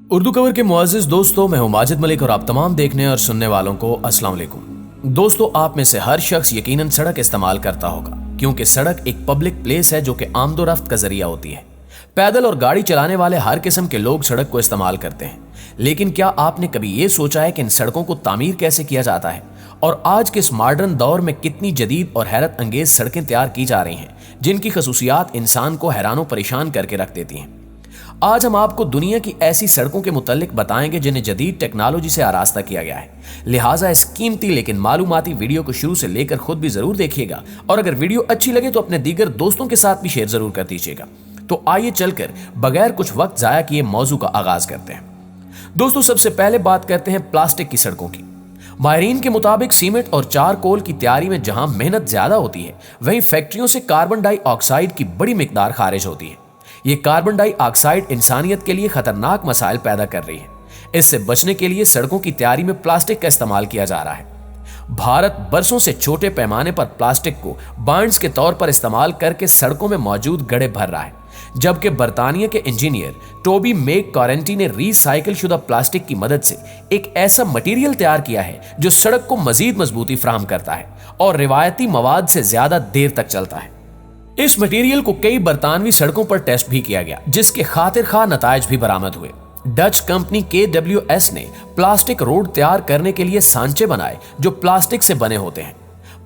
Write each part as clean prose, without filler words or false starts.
Urdu cover के मुअज़्ज़िज़ दोस्तों, मैं हूं माजिद मलिक और आप तमाम देखने और सुनने वालों को अस्सलाम वालेकुम। दोस्तों, आप में से हर शख्स यकीनन सड़क इस्तेमाल करता होगा, क्योंकि सड़क एक पब्लिक प्लेस है जो कि आमदोरफ्त का जरिया होती है। पैदल और गाड़ी चलाने वाले हर किस्म के लोग सड़क को इस्तेमाल करते हैं। लेकिन क्या आपने कभी ये सोचा है कि इन सड़कों को तामीर कैसे किया जाता है और आज के इस मॉडर्न दौर में कितनी जदीद और हैरत अंगेज सड़कें तैयार की जा रही हैं, जिनकी खसूसियात इंसान को हैरान परेशान करके रख देती हैं। आज हम आपको दुनिया की ऐसी सड़कों के मुतालिक बताएंगे जिन्हें जदीद टेक्नोलॉजी से आरास्ता किया गया है। लिहाजा इस कीमती लेकिन मालूमाती वीडियो को शुरू से लेकर खुद भी जरूर देखिएगा और अगर वीडियो अच्छी लगे तो अपने दीगर दोस्तों के साथ भी शेयर जरूर कर दीजिएगा। तो आइए चलकर बगैर कुछ वक्त जाया किए मौजू का आगाज करते हैं। दोस्तों, सबसे पहले बात करते हैं प्लास्टिक की सड़कों की। माहिरीन के मुताबिक सीमेंट और चारकोल की तैयारी में जहां मेहनत ज्यादा होती है, वहीं फैक्ट्रियों से कार्बन डाइऑक्साइड की बड़ी मिकदार खारिज होती है। ये कार्बन डाइऑक्साइड इंसानियत के लिए खतरनाक मसाइल पैदा कर रही है। इससे बचने के लिए सड़कों की तैयारी में प्लास्टिक का इस्तेमाल किया जा रहा है। भारत बरसों से छोटे पैमाने पर प्लास्टिक को बांड्स के तौर पर इस्तेमाल करके सड़कों में मौजूद गड्ढे भर रहा है, जबकि बर्तानिया के इंजीनियर टोबी मेक कॉरेंटी ने रिसाइकिल शुदा प्लास्टिक की मदद से एक ऐसा मटेरियल तैयार किया है जो सड़क को मजीद मजबूती फराहम करता है और रिवायती मवाद से ज्यादा देर तक चलता है। इस मटेरियल को कई बरतानवी सड़कों पर टेस्ट भी किया गया, जिसके खातिर खा नताइज भी बरामद हुए। डच कंपनी KWS ने प्लास्टिक रोड तैयार करने के लिए सांचे बनाए जो प्लास्टिक से बने होते हैं।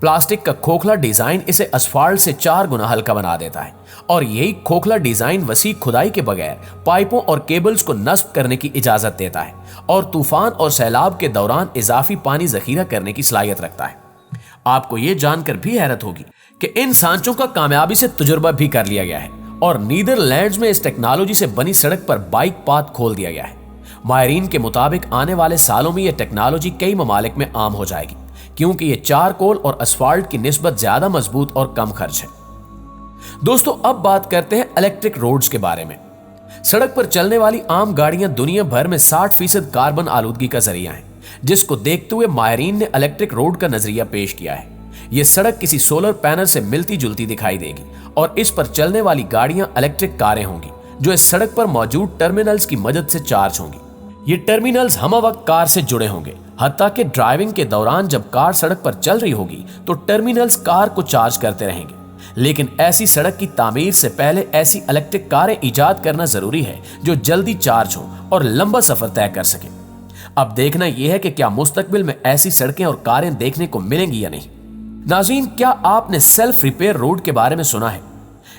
प्लास्टिक का खोखला डिजाइन इसे असफाल्ट से 4 गुना हल्का बना देता है और यही खोखला डिजाइन वसी खुदाई के बगैर पाइपों और केबल्स को नस्ब करने की इजाजत देता है और तूफान और सैलाब के दौरान इजाफी पानी जखीरा करने की सलाहियत रखता है। आपको यह जानकर भी हैरत होगी कि इन सांचों का कामयाबी से तजुर्बा भी कर लिया गया है और नीदरलैंड्स में इस टेक्नोलॉजी से बनी सड़क पर बाइक पाथ खोल दिया गया है। माहिरीन के मुताबिक आने वाले सालों में यह टेक्नोलॉजी कई ममालिक में आम हो जाएगी, क्योंकि यह चारकोल और असफाल्ट की निस्बत ज्यादा मजबूत और कम खर्च है। दोस्तों, अब बात करते हैं इलेक्ट्रिक रोड्स के बारे में। सड़क पर चलने वाली आम गाड़ियां दुनिया भर में 60% कार्बन आलूदगी का जरिया है, जिसको देखते हुए माहिरीन ने इलेक्ट्रिक रोड का नजरिया पेश किया है। यह सड़क किसी सोलर पैनल से मिलती जुलती दिखाई देगी और इस पर चलने वाली गाड़ियां इलेक्ट्रिक कारें होंगी जो इस सड़क पर मौजूद टर्मिनल्स की मदद से चार्ज होंगी। ये टर्मिनल्स हम वक्त कार से जुड़े होंगे, हत्ता कि ड्राइविंग के दौरान जब कार सड़क पर चल रही होगी तो टर्मिनल्स कार को चार्ज करते रहेंगे। लेकिन ऐसी सड़क की तामीर से पहले ऐसी इलेक्ट्रिक कारें इजाद करना जरूरी है जो जल्दी चार्ज हो और लंबा सफर तय कर सके। अब देखना यह है कि क्या मुस्तकबिल में ऐसी सड़कें और कारें देखने को मिलेंगी या नहीं। नाज़रीन, क्या आपने सेल्फ रिपेयर रोड के बारे में सुना है?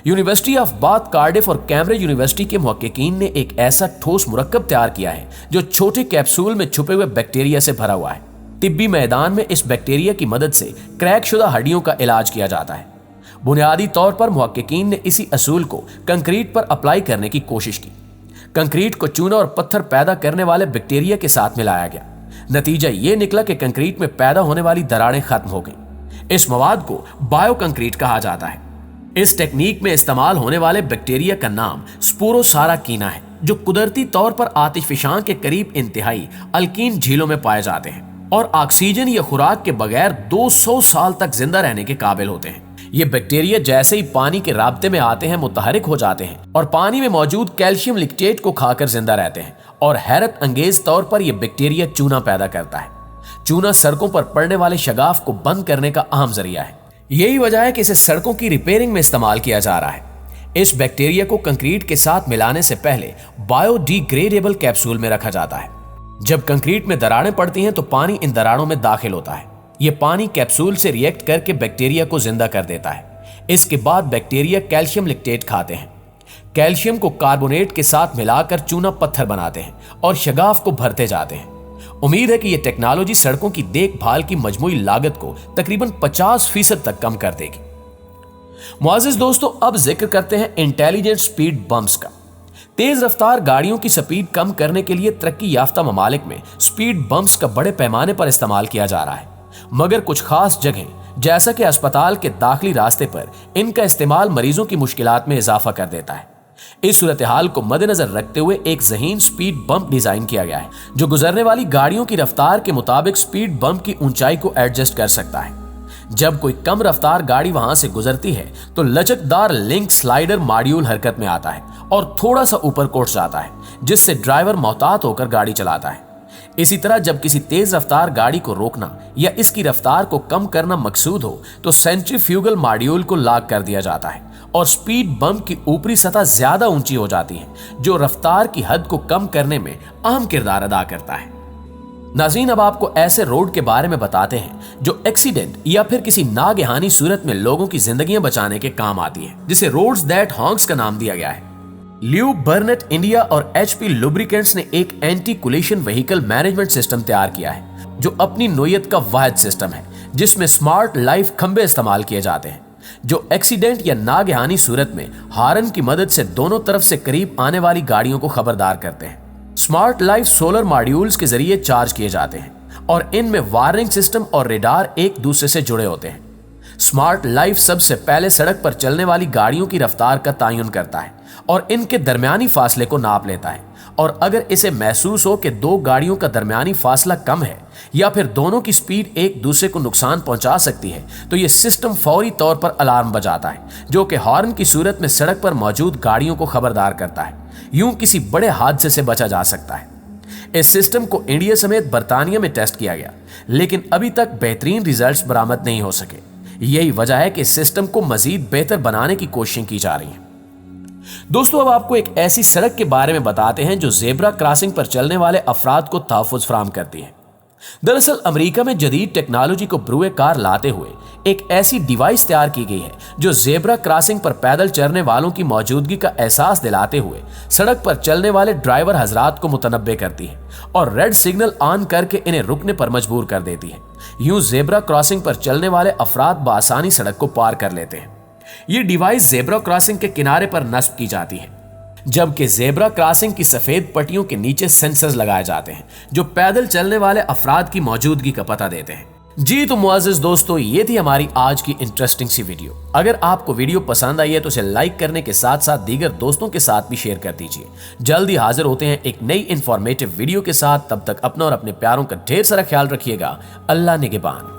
यूनिवर्सिटी ऑफ बाथ, कार्डिफ और कैम्ब्रिज यूनिवर्सिटी के मुहक्किकीन ने एक ऐसा ठोस मुरक्कब तैयार किया है जो छोटे कैप्सूल में छुपे हुए बैक्टीरिया से भरा हुआ है। तिब्बी मैदान में इस बैक्टीरिया की मदद से क्रैक शुदा हड्डियों का इलाज किया जाता है। बुनियादी तौर पर मुहक्किकीन ने इसी असूल को कंक्रीट पर अप्लाई करने की कोशिश की। कंक्रीट को चूना और पत्थर पैदा करने वाले बैक्टीरिया के साथ मिलाया गया। नतीजा यह निकला कि कंक्रीट में पैदा होने वाली दरारें खत्म हो गई। इस मवाद को बायो कंक्रीट कहा जाता है। इस टेक्निक में इस्तेमाल होने वाले बैक्टीरिया का नाम स्पोरोसाराकीना है, जो कुदरती तौर पर आतिशफशां के करीब इंतहाई अल्कीन झीलों में पाए जाते हैं और ऑक्सीजन या खुराक के बगैर 200 साल तक जिंदा रहने के काबिल होते हैं। ये बैक्टीरिया जैसे ही पानी के राब्ते में आते हैं मुतहरिक हो जाते हैं और पानी में मौजूद कैल्शियम लिक्टेट को खाकर जिंदा रहते हैं और हैरत अंगेज तौर पर यह बैक्टीरिया चूना पैदा करता है। चूना सड़कों पर पड़ने वाले शगाफ को बंद करने का अहम जरिया है। यही वजह है कि इसे सड़कों की रिपेयरिंग में इस्तेमाल किया जा रहा है। इस बैक्टीरिया को कंक्रीट के साथ मिलाने से पहले बायोडिग्रेडेबल कैप्सूल में रखा जाता है। जब कंक्रीट में दरारें पड़ती हैं तो पानी इन दरारों में दाखिल होता है। यह पानी कैप्सूल से रिएक्ट करके बैक्टीरिया को जिंदा कर देता है। इसके बाद बैक्टीरिया कैल्शियम लिक्टेट खाते हैं। कैल्शियम को कार्बोनेट के साथ मिलाकर चूना पत्थर बनाते हैं और शगाफ को भरते जाते हैं। उम्मीद है कि यह टेक्नोलॉजी सड़कों की देखभाल की मजमूई लागत को तकरीबन 50% तक कम कर देगी। मुअज़्ज़िज़ दोस्तों, अब जिक्र करते हैं इंटेलिजेंट स्पीड बम्प्स का। तेज रफ्तार गाड़ियों की स्पीड कम करने के लिए तरक्की याफ्ता ममालिक में स्पीड बम्प्स का बड़े पैमाने पर इस्तेमाल किया जा रहा है, मगर कुछ खास जगह जैसा कि अस्पताल के दाखिली रास्ते पर इनका इस्तेमाल मरीजों की मुश्किलात में इजाफा कर देता है। इस सूरत हाल को मद्देनजर रखते हुए एक ज़हीन स्पीड बम्प डिजाइन किया गया है जो गुजरने वाली गाड़ियों की रफ्तार के मुताबिक स्पीड बम्प की ऊंचाई को एडजस्ट कर सकता है। जब कोई कम रफ्तार गाड़ी वहां से गुजरती है तो लचकदार लिंक स्लाइडर मॉड्यूल हरकत में आता है और थोड़ा सा ऊपर कोट जाता है, जिससे ड्राइवर मोहतात होकर गाड़ी चलाता है। इसी तरह जब किसी तेज रफ्तार गाड़ी को रोकना या इसकी रफ्तार को कम करना मकसूद हो तो सेंट्रीफ्यूगल मॉड्यूल को लॉक कर दिया जाता है और स्पीड बम्प की ऊपरी सतह ज्यादा ऊंची हो जाती है, जो रफ्तार की हद को कम करने में अहम किरदार अदा करता है। नाज़रीन, अब आपको ऐसे रोड के बारे में बताते हैं जो एक्सीडेंट या फिर किसी नागहानी सूरत में लोगों की जिंदगियां बचाने के काम आती है, जिसे रोड्स दैट हॉन्क्स का नाम दिया गया है। ल्यू बर्नेट इंडिया और HP लुब्रिकेंट्स ने एक anti collision vehicle management system तैयार किया है, जो अपनी नोयत का वाहिद सिस्टम है जिसमें स्मार्ट लाइफ खंबे इस्तेमाल किए जाते हैं, जो एक्सीडेंट या नागहानी सूरत में हारन की मदद से दोनों तरफ से करीब आने वाली गाड़ियों को खबरदार करते हैं। स्मार्ट लाइफ सोलर मॉड्यूल्स के जरिए चार्ज किए जाते हैं और इनमें वार्निंग सिस्टम और रेडार एक दूसरे से जुड़े होते हैं। स्मार्ट लाइफ सबसे पहले सड़क पर चलने वाली गाड़ियों की रफ्तार का तयन करता है और इनके दरमियानी फासले को नाप लेता है, और अगर इसे महसूस हो कि दो गाड़ियों का दरमियानी फासला कम है या फिर दोनों की स्पीड एक दूसरे को नुकसान पहुंचा सकती है तो यह सिस्टम फौरी तौर पर अलार्म बजाता है, जो कि हॉर्न की सूरत में सड़क पर मौजूद गाड़ियों को खबरदार करता है। यूं किसी बड़े हादसे से बचा जा सकता है। इस सिस्टम को इंडिया समेत बर्तानिया में टेस्ट किया गया, लेकिन अभी तक बेहतरीन रिजल्ट्स बरामद नहीं हो सके। यही वजह है कि इस सिस्टम को मजीद बेहतर बनाने की कोशिशें की जा रही हैं। दोस्तों, अब आपको एक ऐसी सड़क के बारे में बताते हैं जो जेब्रा क्रॉसिंग पर चलने वाले अफराद को तहफ़्फ़ुज़ फराहम करती है। दरअसल अमेरिका में जदीद टेक्नोलॉजी को ब्रुए कार लाते हुए एक ऐसी डिवाइस तैयार की गई है जो जेब्रा क्रॉसिंग पर पैदल चलने वालों की मौजूदगी का एहसास दिलाते हुए सड़क पर चलने वाले ड्राइवर हजरात को मुतनब्बे करती है और रेड सिग्नल ऑन करके इन्हें रुकने पर मजबूर कर देती है। यूं जेब्रा क्रॉसिंग पर चलने वाले अफराद बआसानी सड़क को पार कर लेते हैं। ये डिवाइस जेब्रा क्रॉसिंग के किनारे पर नस्ब की जाती है, जबकि जेब्रा क्रॉसिंग की सफेद पट्टियों के नीचे सेंसर्स लगाए जाते हैं जो पैदल चलने वाले अफराद की मौजूदगी का पता देते हैं। जी तो मुअज़्ज़िज़ दोस्तों, ये थी हमारी आज की इंटरेस्टिंग सी वीडियो। अगर आपको वीडियो पसंद आई है तो इसे लाइक करने के साथ साथ दीगर दोस्तों के साथ भी शेयर कर दीजिए। जल्दी हाजिर होते हैं एक नई इंफॉर्मेटिव वीडियो के साथ। तब तक अपना और अपने प्यारों का ढेर सारा ख्याल रखिएगा। अल्लाह निगहबान।